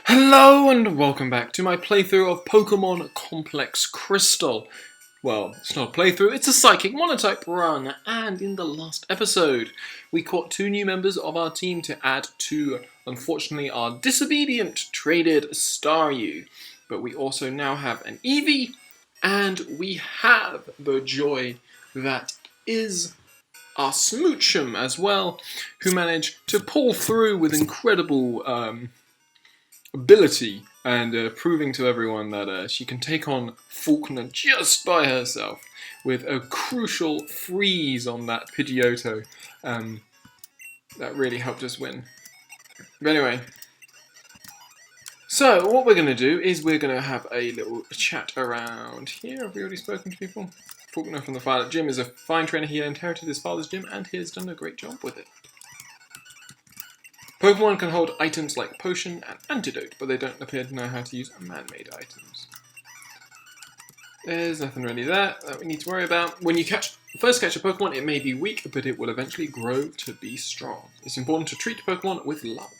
Hello and welcome back to my playthrough of Pokemon Complex Crystal. Well, it's not a playthrough, it's a Psychic Monotype run, and in the last episode, we caught two new members of our team to add to, unfortunately, our disobedient traded Staryu. But we also now have an Eevee, and we have the joy that is our Smoochum as well, who managed to pull through with incredible ability and proving to everyone that she can take on Faulkner just by herself with a crucial freeze on that Pidgeotto. That really helped us win. But anyway, so what we're going to do is we're going to have a little chat around here. Have we already spoken to people? Faulkner from the Violet Gym is a fine trainer. He inherited his father's gym and he has done a great job with it. Pokemon can hold items like Potion and Antidote, but they don't appear to know how to use man-made items. There's nothing really there that we need to worry about. When you first catch a Pokemon, it may be weak, but it will eventually grow to be strong. It's important to treat Pokemon with love.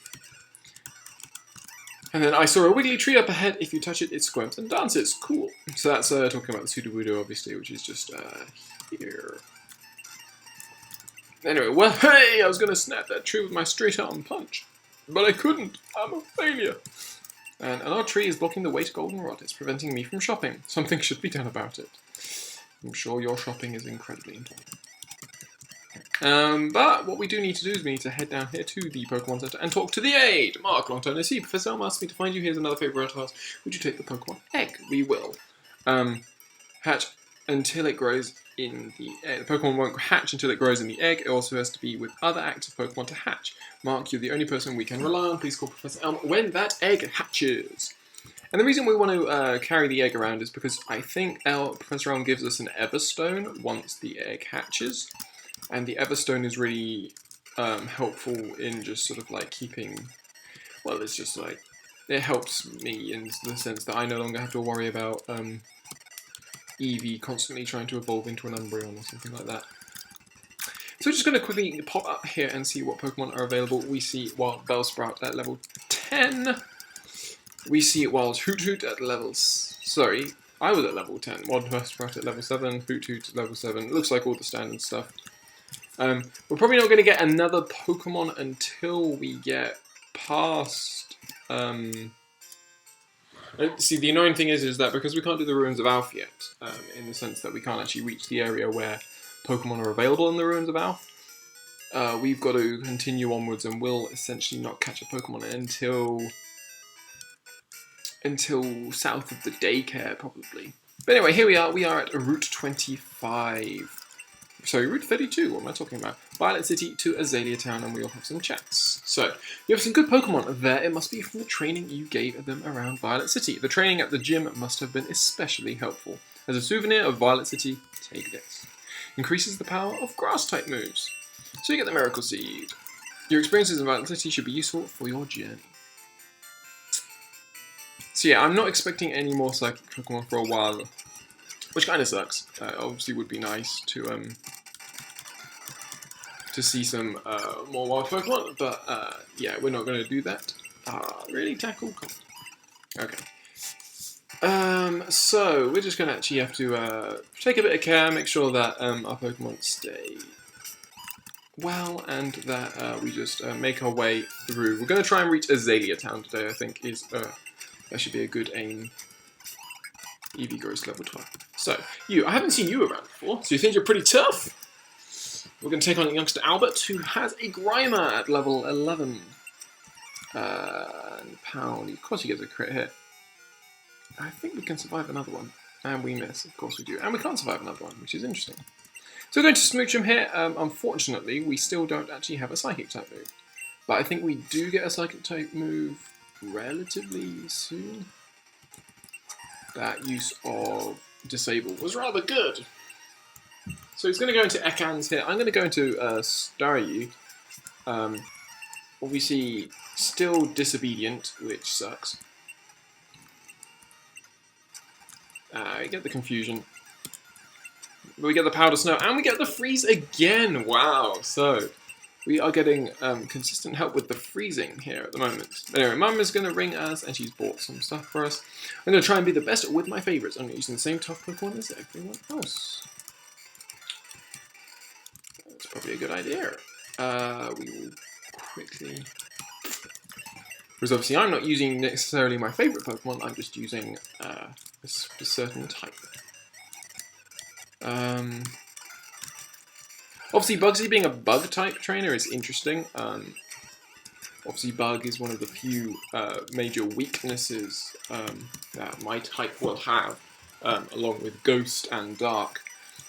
And then I saw a wiggly tree up ahead. If you touch it, it squirms and dances. Cool. So that's talking about the Sudowoodo, obviously, which is just here. Anyway, well, hey, I was going to snap that tree with my straight arm punch, but I couldn't. I'm a failure. And another tree is blocking the way to Goldenrod. It's preventing me from shopping. Something should be done about it. I'm sure your shopping is incredibly important. But what we do need to do is we need to head down here to the Pokemon Center and talk to the aide. Mark, long time no see. Professor Elm asked me to find you. Here's another favor of ours. Would you take the Pokemon egg? We will. Hatch until it grows in the egg. The Pokemon won't hatch until it grows in the egg. It also has to be with other active Pokemon to hatch. Mark, you're the only person we can rely on. Please call Professor Elm when that egg hatches. And the reason we want to carry the egg around is because I think Professor Elm gives us an Everstone once the egg hatches. And the Everstone is really helpful in just sort of like keeping... Well, it's just like... It helps me in the sense that I no longer have to worry about... Eevee constantly trying to evolve into an Umbreon or something like that. So we're just going to quickly pop up here and see what Pokemon are available. We see Wild Bellsprout at level 10. We see Wild Hoot Hoot at level... Sorry, I was at level 10. Wild Bellsprout at level 7. Hoot Hoot at level 7. Looks like all the standard stuff. We're probably not going to get another Pokemon until we get past... See, the annoying thing is that because we can't do the Ruins of Alph yet, in the sense that we can't actually reach the area where Pokemon are available in the Ruins of Alph, we've got to continue onwards and we'll essentially not catch a Pokemon until south of the daycare, probably. But anyway, here we are at Route 25. Sorry, Route 32, what am I talking about? Violet City to Azalea Town, and we'll have some chats. So, you have some good Pokemon there. It must be from the training you gave them around Violet City. The training at the gym must have been especially helpful. As a souvenir of Violet City, take this. Increases the power of Grass-type moves. So you get the Miracle Seed. Your experiences in Violet City should be useful for your journey. So yeah, I'm not expecting any more Psychic Pokemon for a while, which kind of sucks. Obviously would be nice to see some more wild Pokemon, but yeah, we're not going to do that. Really, Tackle? Okay. So we're just going to actually have to take a bit of care, make sure that our Pokemon stay well, and that we just make our way through. We're going to try and reach Azalea Town today, I think, that should be a good aim. Eevee grows to level 12. So, I haven't seen you around before, so you think you're pretty tough? We're going to take on youngster Albert, who has a Grimer at level 11. And Pound, of course he gets a crit hit. I think we can survive another one. And we miss, of course we do. And we can't survive another one, which is interesting. So we're going to smooch him here. Unfortunately, we still don't actually have a Psychic type move. But I think we do get a Psychic type move relatively soon. That use of Disable was rather good. So he's going to go into Ekans here. I'm going to go into Staryu. Obviously, still disobedient, which sucks. We get the Confusion. We get the Powder Snow, and we get the Freeze again! Wow, so We are getting consistent help with the freezing here at the moment. Anyway, Mum is going to ring us, and she's bought some stuff for us. I'm going to try and be the best with my favourites. I'm using the same tough Pokemon as everyone else. That's probably a good idea. We will quickly... Because obviously I'm not using necessarily my favourite Pokemon, I'm just using a certain type. Obviously Bugsy being a bug type trainer is interesting. Obviously Bug is one of the few major weaknesses that my type will have, along with Ghost and Dark.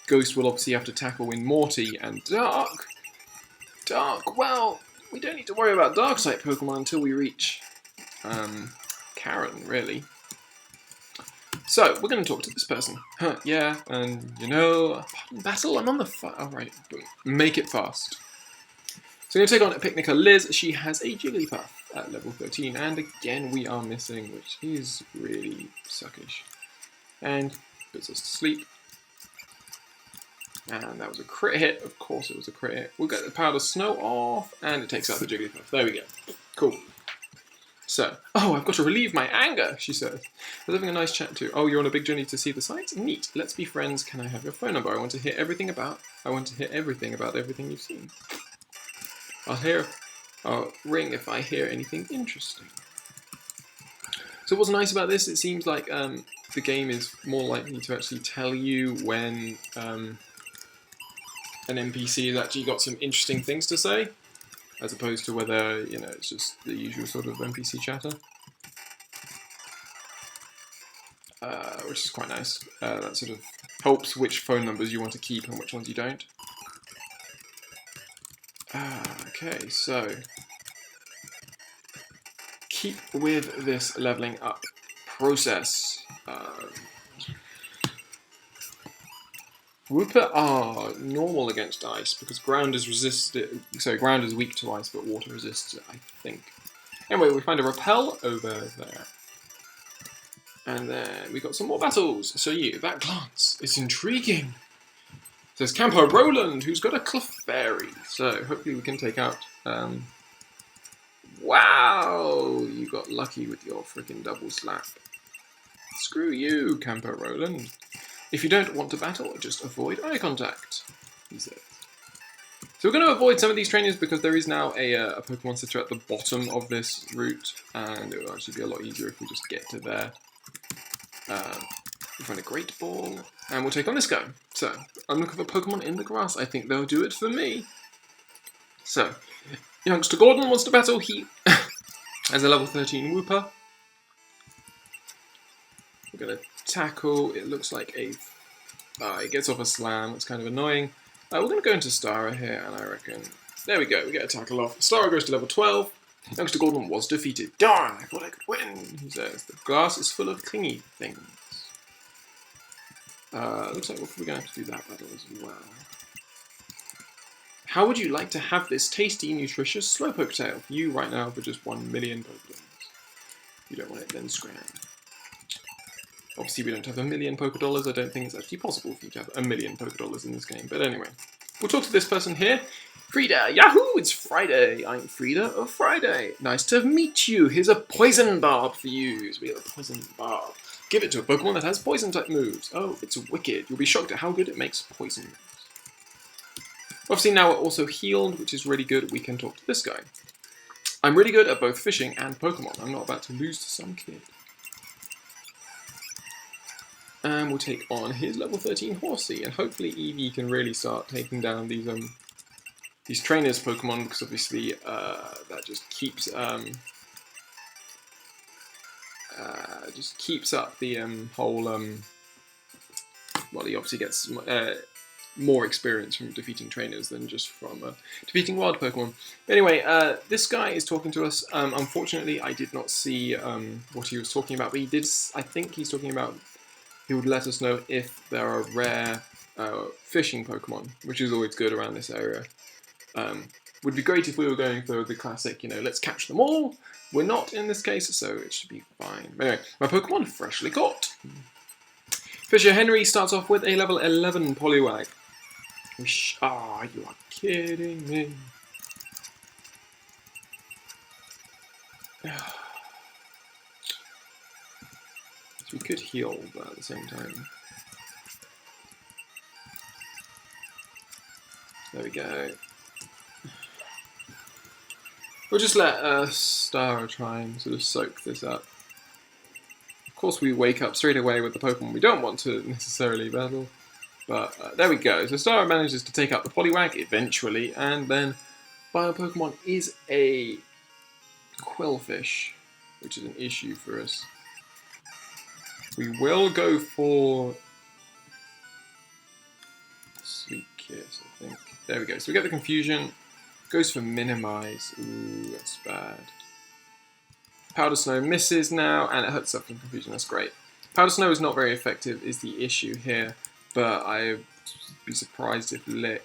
Ghost will obviously have to tackle in Morty, and Dark, well, we don't need to worry about Dark type Pokemon until we reach Karen, really. So, we're going to talk to this person. Yeah, and you know, battle, I'm on the alright, make it fast. So we're going to take on a Picnicker Liz. She has a Jigglypuff at level 13, and again we are missing, which is really suckish. And puts us to sleep. And that was a crit hit, of course it was a crit hit. We'll get the Powder Snow off, and it takes out the Jigglypuff. There we go. Cool. So, oh, I've got to relieve my anger, she says. I was having a nice chat too. Oh, you're on a big journey to see the sights? Neat. Let's be friends. Can I have your phone number? I want to hear everything about everything you've seen. I'll ring if I hear anything interesting. So what's nice about this, it seems like the game is more likely to actually tell you when an NPC has actually got some interesting things to say, as opposed to whether, you know, it's just the usual sort of NPC chatter. Which is quite nice. That sort of helps which phone numbers you want to keep and which ones you don't. Okay, so keep with this leveling up process. Wooper are normal against ice because ground is resisted. So ground is weak to ice, but water resists it, I think. Anyway, we find a repel over there. And then we got some more battles. So that glance is intriguing. There's Campo Roland, who's got a Clefairy. So hopefully we can take out... Wow! You got lucky with your freaking double slap. Screw you, Campo Roland. If you don't want to battle, just avoid eye contact, he says. So we're going to avoid some of these trainers because there is now a Pokemon Center at the bottom of this route, and it will actually be a lot easier if we just get to there. We find a Great Ball, and we'll take on this guy. So, I'm looking for Pokemon in the grass. I think they'll do it for me. So, youngster Gordon wants to battle. He has a level 13 Wooper. We're going to tackle. It looks like it gets off a slam. It's kind of annoying. We're going to go into Stara here, and I reckon... There we go. We get a tackle off. Stara goes to level 12. Youngster Gordon was defeated. Darn, I thought I could win, he says. The grass is full of clingy things. Looks like we're going to have to do that battle as well. How would you like to have this tasty, nutritious Slowpoke tail? You right now for just 1 million Pokedollars. If you don't want it, then scram. Obviously, we don't have 1 million Pokedollars. I don't think it's actually possible for you to have 1 million Pokedollars in this game. But anyway, we'll talk to this person here. Frida, yahoo! It's Friday. I'm Frida of Friday. Nice to meet you. Here's a poison barb for you. So we have a poison barb. Give it to a Pokemon that has poison type moves. Oh, it's wicked. You'll be shocked at how good it makes poison moves. Obviously now we're also healed, which is really good. We can talk to this guy. I'm really good at both fishing and Pokemon. I'm not about to lose to some kid. And we'll take on his level 13 Horsey, and hopefully Eevee can really start taking down these trainers Pokemon, because obviously that just keeps up the whole well, he obviously gets more experience from defeating trainers than just from defeating wild Pokemon. But anyway, this guy is talking to us. Unfortunately, I did not see what he was talking about, but I think he's talking about he would let us know if there are rare fishing Pokemon, which is always good around this area. Would be great if we were going for the classic, you know, let's catch them all. We're not in this case, so it should be fine. But anyway, my Pokemon freshly caught. Fisher Henry starts off with a level 11 Poliwag. You are kidding me. So we could heal, but at the same time. There we go. We'll just let Stara try and sort of soak this up. Of course, we wake up straight away with the Pokemon we don't want to necessarily battle. But there we go. So Stara manages to take out the Poliwag eventually, and then Bio Pokemon is a Quillfish, which is an issue for us. We will go for Sleep Kiss, I think. There we go. So we get the Confusion. Goes for Minimize. Ooh, that's bad. Powder Snow misses now, and it hurts up from Confusion. That's great. Powder Snow is not very effective, is the issue here, but I'd be surprised if Lick...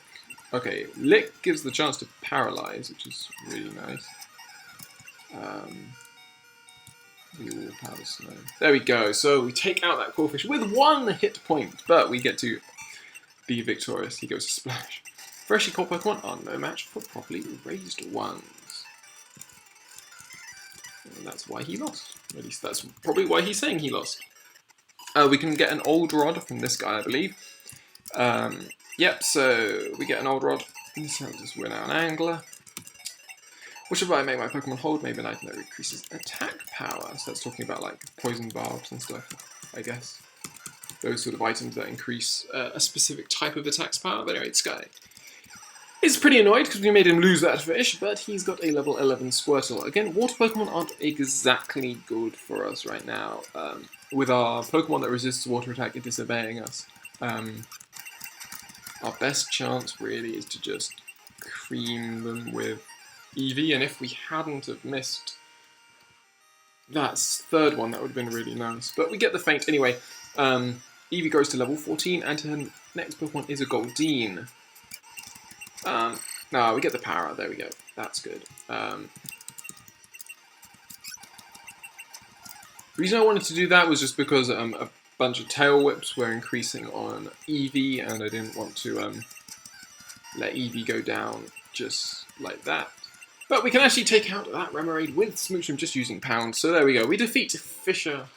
Okay, Lick gives the chance to Paralyze, which is really nice. We will Powder Snow. There we go. So we take out that Quillfish with 1 hit point, but we get to be victorious. He goes to Splash. Freshly caught Pokemon are no match for properly raised ones. And that's why he lost. At least that's probably why he's saying he lost. We can get an Old Rod from this guy, I believe. Yep, so we get an Old Rod. This helps us win out an Angler. What should I make my Pokemon hold? Maybe an item that increases attack power. So that's talking about like poison barbs and stuff, I guess. Those sort of items that increase a specific type of attack's power. But anyway, Sky is pretty annoyed because we made him lose that fish, but he's got a level 11 Squirtle. Again, water Pokemon aren't exactly good for us right now. With our Pokemon that resists water attack disobeying us, our best chance really is to just cream them with Eevee, and if we hadn't have missed that third one, that would have been really nice. But we get the feint anyway. Eevee goes to level 14, and her next Pokemon is a Goldeen. No, we get the power. There we go. That's good. The reason I wanted to do that was just because a bunch of Tail Whips were increasing on Eevee, and I didn't want to let Eevee go down just like that. But we can actually take out that Remoraid with Smoochum just using Pound. So there we go. We defeat Fisher.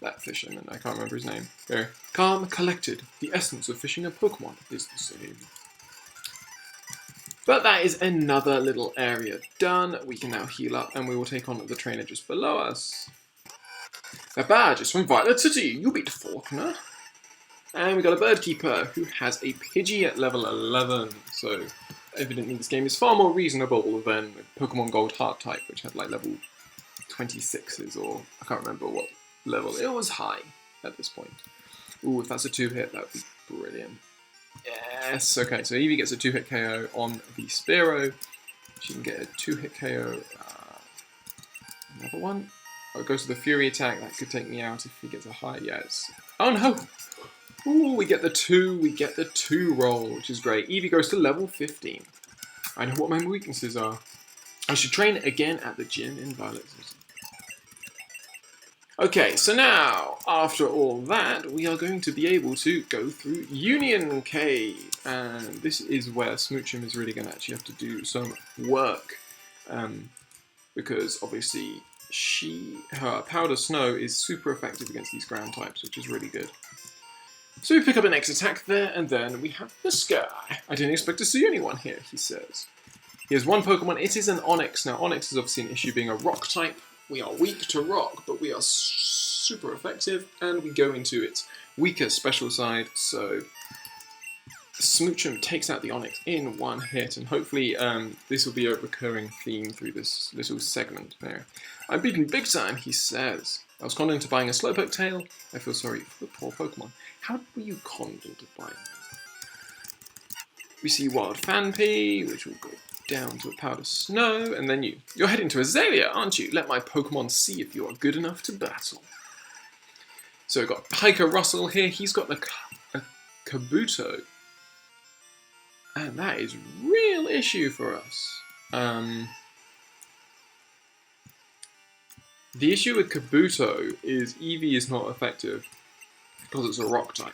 That fisherman, I can't remember his name. There. Calm, collected. The essence of fishing a Pokemon is the same. But that is another little area done. We can now heal up, and we will take on the trainer just below us. A badge is from Violet City. You beat Faulkner. And we got a Bird Keeper who has a Pidgey at level 11. So evidently this game is far more reasonable than Pokemon Gold Heart type, which had like level 26s, or I can't remember what level. It was high at this point. Ooh, if that's a 2-hit, that would be brilliant. Yes, okay, so Eevee gets a 2-hit KO on the Spearow. She can get a 2-hit KO. Another one. Oh, it goes to the Fury attack. That could take me out if he gets a high. Yes. Oh no! Ooh, we get the 2 roll, which is great. Eevee goes to level 15. I know what my weaknesses are. I should train again at the gym in Violet City. Okay, so now, after all that, we are going to be able to go through Union Cave. And this is where Smoochum is really going to actually have to do some work. Because, obviously, her Powder Snow is super effective against these ground types, which is really good. So we pick up an X attack there, and then we have the Sky. I didn't expect to see anyone here, he says. He has one Pokemon. It is an Onix. Now, Onix is obviously an issue being a rock type. We are weak to rock, but we are super effective, and we go into its weaker special side, so Smoochum takes out the Onix in 1 hit, and hopefully this will be a recurring theme through this little segment there. I'm beaten big time, he says. I was conned into buying a Slowpoke tail. I feel sorry for the poor Pokemon. How were you conned into buying them? We see Wild Fanpy, which will go down to a Powder Snow, and then you're heading to Azalea, aren't you? Let my Pokemon see if you are good enough to battle. So we've got Hiker Russell here. He's got a Kabuto, and that is a real issue for us. The issue with Kabuto is Eevee is not effective because it's a rock type.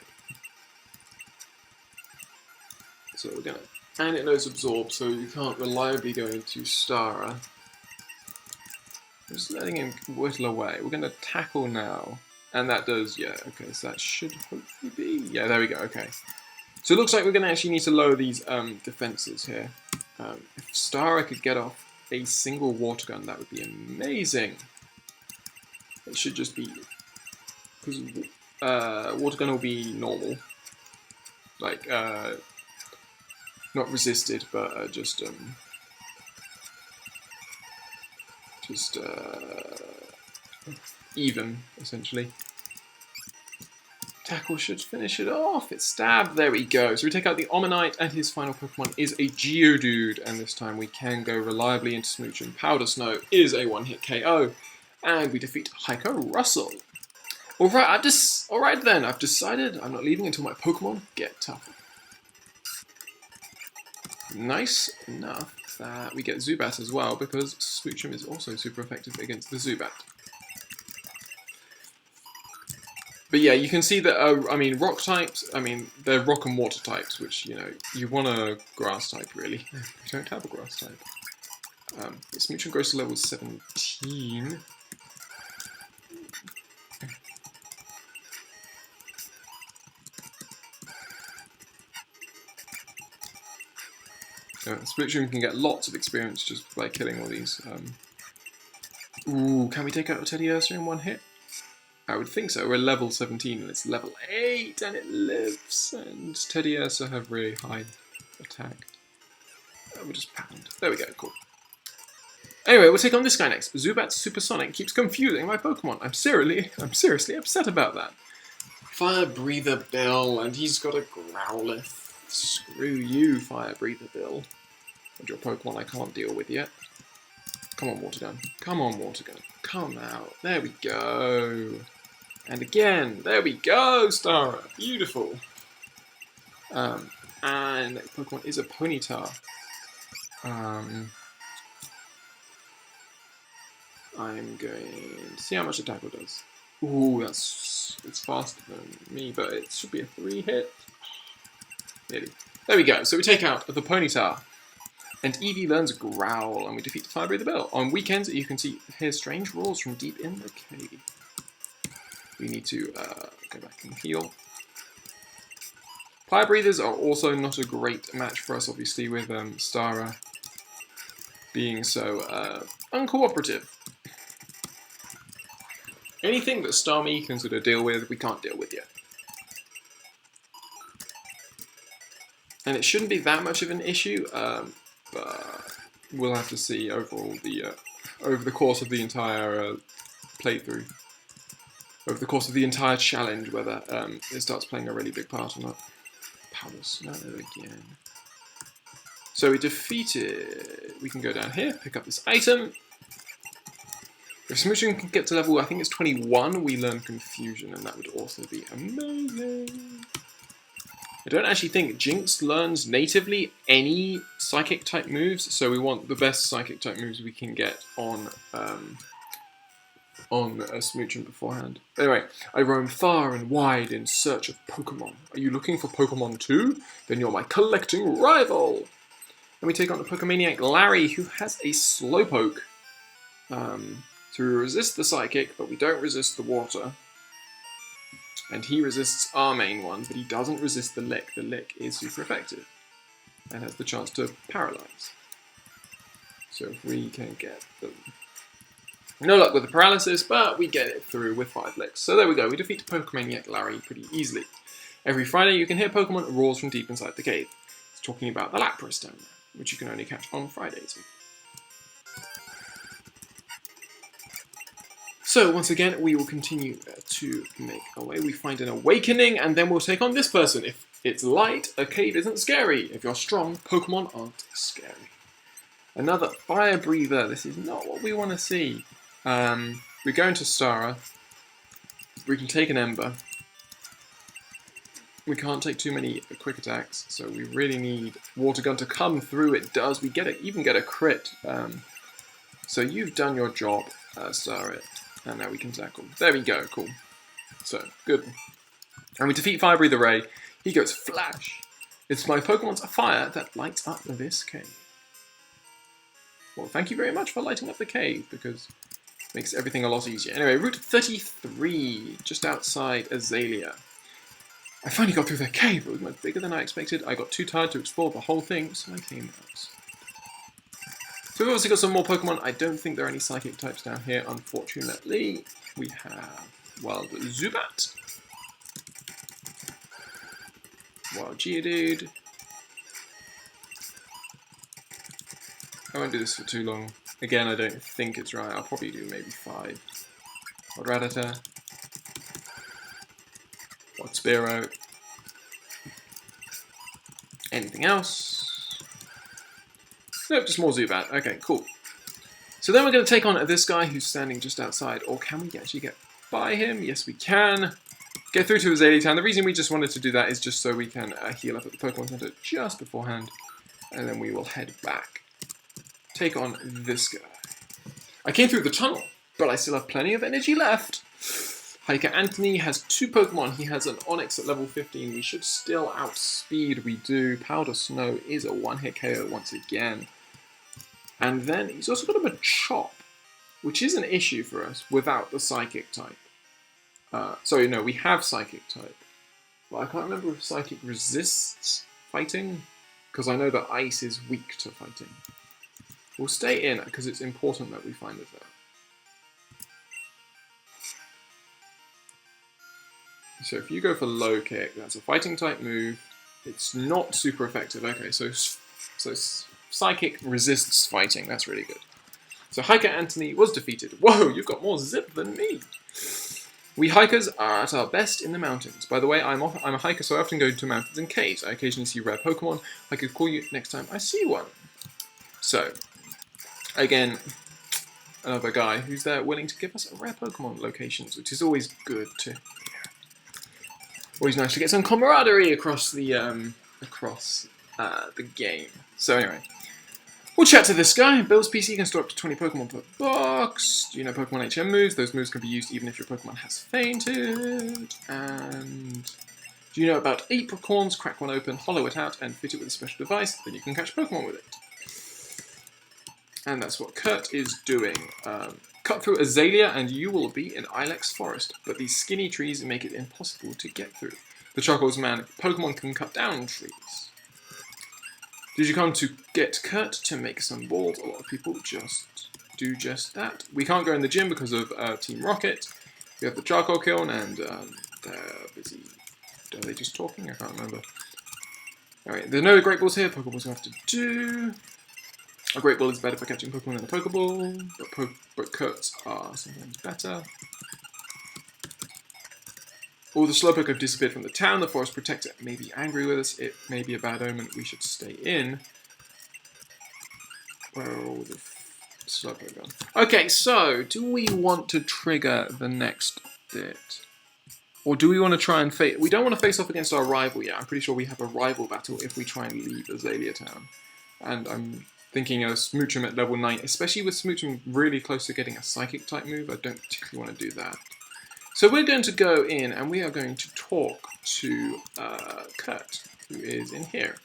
So we're gonna, and it knows Absorb, so you can't reliably go into Stara. Just letting him whittle away. We're going to tackle now. And that does, yeah, okay, so that should hopefully be... Yeah, there we go, okay. So it looks like we're going to actually need to lower these defenses here. If Stara could get off a single water gun, that would be amazing. It should just be... Because water gun will be normal. Like, not resisted, but just even, essentially. Tackle should finish it off. It's stabbed. There we go. So we take out the Omanite, and his final Pokemon is a Geodude. And this time we can go reliably into Smooch, and Powder Snow is a one-hit KO. And we defeat Heiko Russell. Alright then, I've decided I'm not leaving until my Pokemon get tougher. Nice enough that we get Zubat as well, because Smoochum is also super effective against the Zubat. But yeah, you can see that, I mean, rock types, I mean, they're rock and water types, which, you know, you want a grass type, really. You don't have a grass type. Smoochum grows to level 17. Smoochum can get lots of experience just by killing all these. Ooh, can we take out a Teddy Ursa in one hit? I would think so. We're level 17 and it's level 8 and it lives. And Teddy Ursa have really high attack. We'll just pound. There we go, cool. Anyway, we'll take on this guy next. Zubat Supersonic keeps confusing my Pokemon. I'm seriously upset about that. Fire Breather Bill, and he's got a Growlithe. Screw you, Fire Breather Bill. And your Pokemon I can't deal with yet. Come on, Water Gun. Come on, Water Gun. Come out. There we go. And again, there we go, Stara. Beautiful. And Pokemon is a Ponyta. I'm going to see how much a tackle does. Ooh, it's faster than me, but it should be a 3-hit. Nearly. There we go. So we take out the Ponyta. And Eevee learns Growl, and we defeat the Fire Breather Bill. On weekends, you can hear strange roars from deep in the cave. We need to go back and heal. Fire Breathers are also not a great match for us, obviously, with Stara being so uncooperative. Anything that Starmie can sort of deal with, we can't deal with yet. And it shouldn't be that much of an issue, but we'll have to see overall over the course of the entire playthrough, over the course of the entire challenge, whether it starts playing a really big part or not. Powder Snow again. So we defeated. We can go down here, pick up this item. If Smoochum can get to level, I think it's 21, we learn Confusion, and that would also be amazing. I don't actually think Jinx learns natively any Psychic-type moves, so we want the best Psychic-type moves we can get on Smoochum beforehand. Anyway, I roam far and wide in search of Pokemon. Are you looking for Pokemon too? Then you're my collecting rival! And we take on the Pokemaniac Larry, who has a Slowpoke. So we resist the Psychic, but we don't resist the Water. And he resists our main one, but he doesn't resist the Lick. The Lick is super effective and has the chance to paralyze. So if we can get them... No luck with the paralysis, but we get it through with 5 Licks. So there we go, we defeat Pokemaniac Larry pretty easily. Every Friday you can hear Pokemon roars from deep inside the cave. It's talking about the Lapras down there, which you can only catch on Fridays. So once again, we will continue to make our way. We find an awakening, and then we'll take on this person. If it's light, a cave isn't scary. If you're strong, Pokemon aren't scary. Another Fire Breather. This is not what we want to see. We go into Stara. We can take an Ember. We can't take too many quick attacks, so we really need Water Gun to come through. It does. We even get a crit. So you've done your job, Stara. And now we can tackle. There we go, cool. So, good. And we defeat Fire Breather Ray. He goes Flash. It's my Pokemon's fire that lights up this cave. Well, thank you very much for lighting up the cave, because Makes everything a lot easier. Anyway, Route 33, just outside Azalea. I finally got through that cave. It was much bigger than I expected. I got too tired to explore the whole thing, so I came out. So we've obviously got some more Pokemon. I don't think there are any Psychic types down here, unfortunately. We have Wild Zubat. Wild Geodude. I won't do this for too long. Again, I don't think it's right. I'll probably do maybe 5. Wild Rattata. Wild Spearow. Anything else? Nope, just more Zubat. Okay, cool. So then we're going to take on this guy who's standing just outside. Or can we actually get by him? Yes, we can. Get through to Azalea Town. The reason we just wanted to do that is just so we can heal up at the Pokemon Center just beforehand. And then we will head back. Take on this guy. I came through the tunnel, but I still have plenty of energy left. Hiker Anthony has 2 Pokemon. He has an Onix at level 15. We should still outspeed. We do. Powder Snow is a one-hit KO once again. And then he's also got a Machop, which is an issue for us without the Psychic type. Sorry, no, we have Psychic type. But I can't remember if Psychic resists fighting, because I know that Ice is weak to fighting. We'll stay in, because it's important that we find this out. So if you go for Low Kick, that's a fighting type move. It's not super effective. Okay, so Psychic resists fighting. That's really good. So Hiker Anthony was defeated. Whoa, you've got more zip than me. We hikers are at our best in the mountains. By the way, I'm a hiker, so I often go to mountains and caves. I occasionally see rare Pokemon. I could call you next time I see one. So, again, another guy who's there willing to give us rare Pokemon locations, which is always good to hear. Always nice to get some camaraderie across the game. So anyway, we'll chat to this guy. Bill's PC can store up to 20 Pokemon per box. Do you know Pokemon HM moves? Those moves can be used even if your Pokemon has fainted. And do you know about apricorns? Crack one open, hollow it out, and fit it with a special device. Then you can catch Pokemon with it. And that's what Kurt is doing. Cut through Azalea and you will be in Ilex Forest, but these skinny trees make it impossible to get through. The Chuckles man, Pokemon can cut down trees. Did you come to get Kurt to make some balls? A lot of people just do just that. We can't go in the gym because of Team Rocket. We have the charcoal kiln and they're busy. Are they just talking? I can't remember. Alright, there are no Great Balls here. Pokeballs we have to do. A Great Ball is better for catching Pokemon than a Pokeball, but Kurts are sometimes better. All the Slowpoke have disappeared from the town. The Forest Protector may be angry with us. It may be a bad omen. We should stay in. Where are all the Slowpoke gone? Okay, so do we want to trigger the next bit? Or do we want to try and face... We don't want to face off against our rival yet. I'm pretty sure we have a rival battle if we try and leave Azalea Town. And I'm thinking of Smoochum at level 9, especially with Smoochum really close to getting a Psychic type move. I don't particularly want to do that. So we're going to go in and we are going to talk to Kurt, who is in here.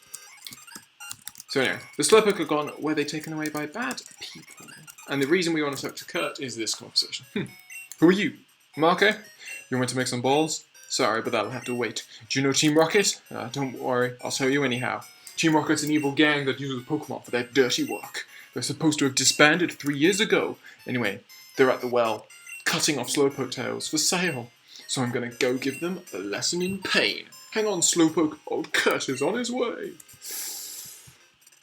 So anyway, the Slowpoke are gone. Were they taken away by bad people? And the reason we want to talk to Kurt is this conversation. Who are you? Marco? You want to make some balls? Sorry, but that'll have to wait. Do you know Team Rocket? Don't worry, I'll tell you anyhow. Team Rocket's an evil gang that uses Pokemon for their dirty work. They're supposed to have disbanded 3 years ago. Anyway, they're at the well, cutting off Slowpoke tails for sale. So I'm gonna go give them a lesson in pain. Hang on, Slowpoke, old Kurt is on his way.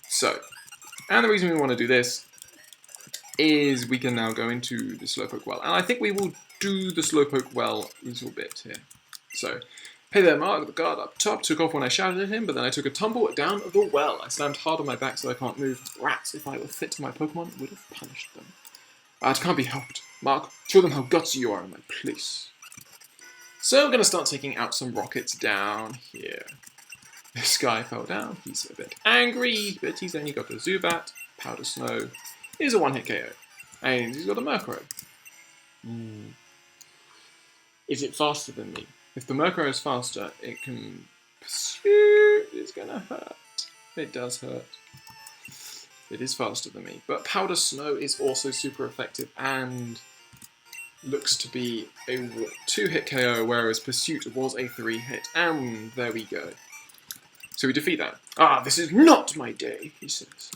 So, and the reason we want to do this is we can now go into the Slowpoke well. And I think we will do the Slowpoke well a little bit here. So, hey there, Mark, the guard up top took off when I shouted at him, but then I took a tumble down the well. I slammed hard on my back so I can't move. Rats, if I were fit to my Pokemon, would have punished them. It can't be helped. Mark, show them how gutsy you are in my place. So I'm going to start taking out some rockets down here. This guy fell down. He's a bit angry, but he's only got a Zubat. Powder Snow is a one-hit KO. And he's got a Murkrow. Is it faster than me? If the Murkrow is faster, it can pursue. It's going to hurt. It does hurt. It is faster than me. But Powder Snow is also super effective, and looks to be a 2-hit KO, whereas Pursuit was a 3-hit. And there we go. So we defeat that. Ah, this is not my day, he says.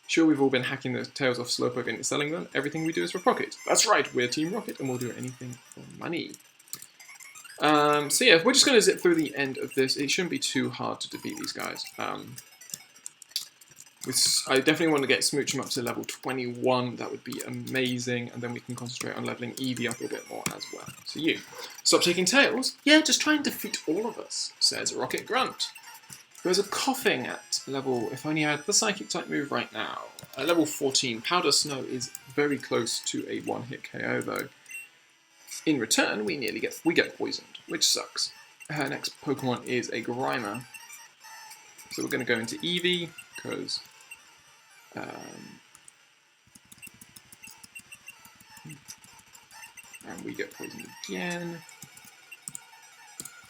Sure, we've all been hacking the tails off Slowpoke and selling them. Everything we do is for profit. That's right, we're Team Rocket and we'll do anything for money. So yeah, we're just going to zip through the end of this. It shouldn't be too hard to defeat these guys. I definitely want to get Smoochum up to level 21. That would be amazing. And then we can concentrate on leveling Eevee up a bit more as well. So you, stop taking tails? Yeah, just try and defeat all of us, says Rocket Grunt. There's a coughing at level, if only I had the Psychic type move right now. At level 14, Powder Snow is very close to a 1-hit KO though. In return, we get poisoned, which sucks. Her next Pokemon is a Grimer. So we're going to go into Eevee, because... and we get poisoned again.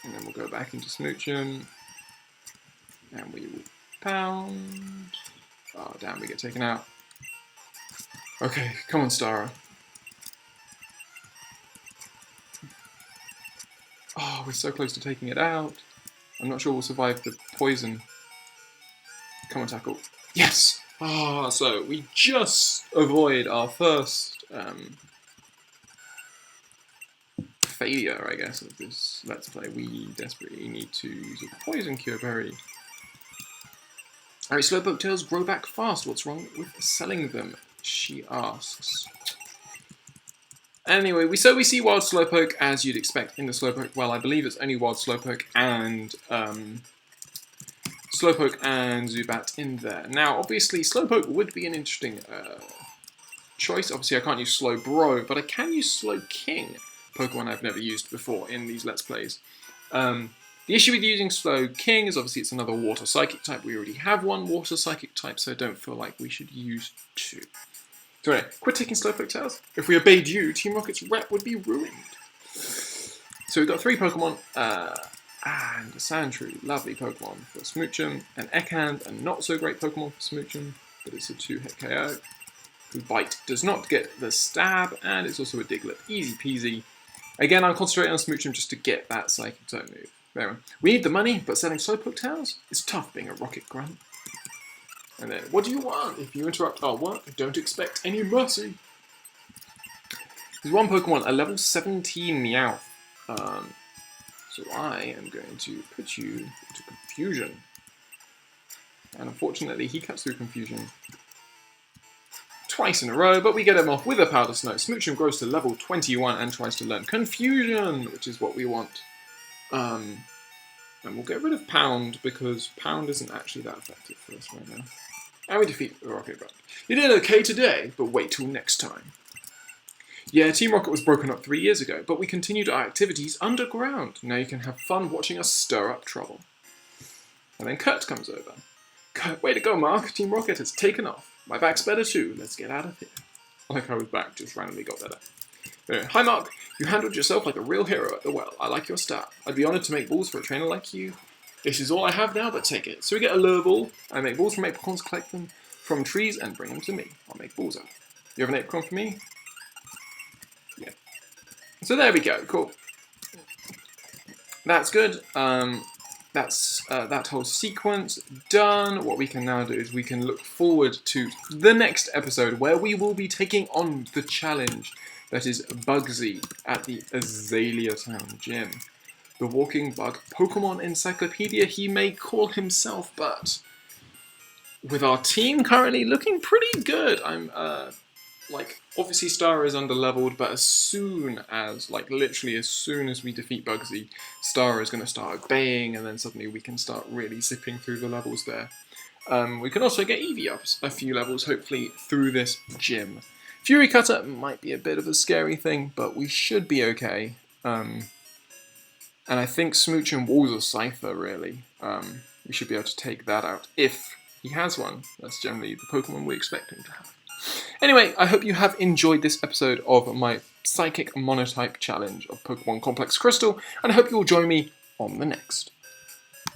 And then we'll go back into Smoochum. And we will pound. Oh, damn, we get taken out. Okay, come on, Stara. Oh, we're so close to taking it out. I'm not sure we'll survive the poison. Come on, tackle. Yes! Ah, so we just avoid our first failure, I guess, of this Let's Play. We desperately need to use a Poison Cure Berry. Alright, Slowpoke tails grow back fast. What's wrong with selling them? She asks. Anyway, we see Wild Slowpoke as you'd expect in the Slowpoke. Well, I believe it's only Wild Slowpoke and Zubat in there. Now, obviously, Slowpoke would be an interesting choice. Obviously, I can't use Slowbro, but I can use Slowking, Pokemon I've never used before in these Let's Plays. The issue with using Slowking is obviously it's another Water Psychic type. We already have one Water Psychic type, so I don't feel like we should use two. So anyway, quit taking Slowpoke tails. If we obeyed you, Team Rocket's rep would be ruined. So we've got 3 Pokemon, and a Sandshrew, lovely Pokemon for Smoochum, an Ekans, a not so great Pokemon for Smoochum, but it's a 2-hit KO. Bite does not get the stab, and it's also a Diglett, easy peasy. Again, I'm concentrating on Smoochum just to get that Psychic type move. There. We need the money, but selling Slowpoke tails is tough being a Rocket Grunt. And then, what do you want? If you interrupt our work, don't expect any mercy. There's one Pokemon, a level 17 Meowth. So I am going to put you into Confusion. And unfortunately, he cuts through Confusion twice in a row, but we get him off with a Powder Snow. Smoochum grows to level 21 and tries to learn Confusion, which is what we want. And we'll get rid of Pound, because Pound isn't actually that effective for us right now. And we defeat the Rocket Grunt. You did okay today, but wait till next time. Yeah, Team Rocket was broken up 3 years ago, but we continued our activities underground. Now you can have fun watching us stir up trouble. And then Kurt comes over. Kurt, way to go, Mark. Team Rocket has taken off. My back's better too. Let's get out of here. I like how his back just randomly got better. Anyway, hi, Mark. You handled yourself like a real hero at the well. I like your style. I'd be honoured to make balls for a trainer like you. This is all I have now, but take it. So we get a lure ball. I make balls from apricorns, collect them from trees, and bring them to me. I'll make balls out. You have an apricorn for me? Yeah. So there we go. Cool. That's good. That's that whole sequence done. What we can now do is we can look forward to the next episode where we will be taking on the challenge that is Bugsy at the Azalea Town Gym. The walking bug Pokemon encyclopedia he may call himself, but with our team currently looking pretty good. I'm obviously Star is underleveled, but as soon as, literally as soon as we defeat Bugsy, Star is going to start obeying, and then suddenly we can start really zipping through the levels there. We can also get Eevee up a few levels, hopefully, through this gym. Fury Cutter might be a bit of a scary thing, but we should be okay. And I think Smoochum walls a Scyther, really. We should be able to take that out, if he has one. That's generally the Pokemon we expect him to have. Anyway, I hope you have enjoyed this episode of my Psychic Monotype challenge of Pokemon Complex Crystal, and I hope you will join me on the next.